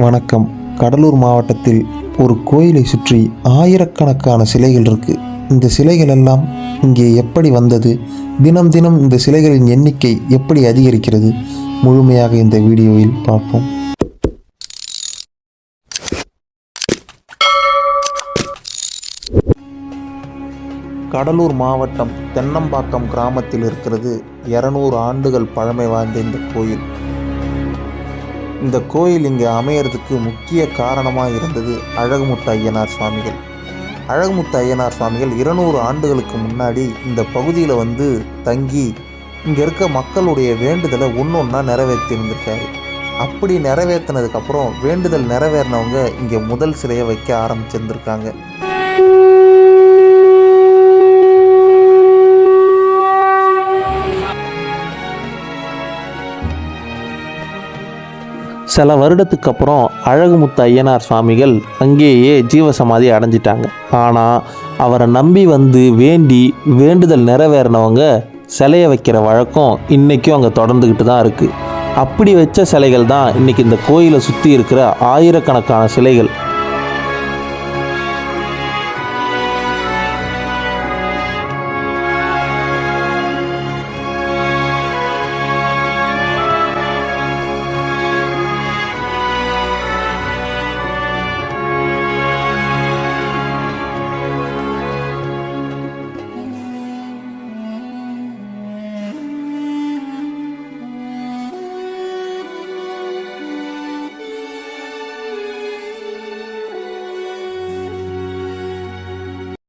வணக்கம். கடலூர் மாவட்டத்தில் ஒரு கோயிலை சுற்றி ஆயிரக்கணக்கான சிலைகள் இருக்குது. இந்த சிலைகள் எல்லாம் இங்கே எப்படி வந்தது, தினம் தினம் இந்த சிலைகளின் எண்ணிக்கை எப்படி அதிகரிக்கிறது, முழுமையாக இந்த வீடியோவில் பார்ப்போம். கடலூர் மாவட்டம் தென்னம்பாக்கம் கிராமத்தில் இருக்கிறது 200 ஆண்டுகள் பழமை வாய்ந்த இந்த கோயில். இந்த கோயில் இங்கே அமையறதுக்கு முக்கிய காரணமாக இருந்தது அழகுமுத்து ஐயனார் சுவாமிகள். அழகுமுத்து ஐயனார் சுவாமிகள் 200 ஆண்டுகளுக்கு முன்னாடி இந்த பகுதியில் வந்து தங்கி இங்கே இருக்க மக்களுடைய வேண்டுதலை ஒன்றா நிறைவேற்றி இருந்திருக்காரு. அப்படி நிறைவேற்றினதுக்கப்புறம் வேண்டுதல் நிறைவேறினவங்க இங்கே முதல் சிலையை வைக்க ஆரம்பிச்சிருந்துருக்காங்க. சில வருடத்துக்கு அப்புறம் அழகுமுத்து ஐயனார் சுவாமிகள் அங்கேயே ஜீவசமாதி அடைஞ்சிட்டாங்க. ஆனால் அவரை நம்பி வந்து வேண்டி வேண்டுதல் நிறைவேறினவங்க சிலையை வைக்கிற வழக்கம் இன்றைக்கும் அங்கே தொடர்ந்துக்கிட்டு தான் இருக்குது. அப்படி வச்ச சிலைகள் தான் இன்றைக்கி இந்த கோயிலை சுற்றி இருக்கிற ஆயிரக்கணக்கான சிலைகள்.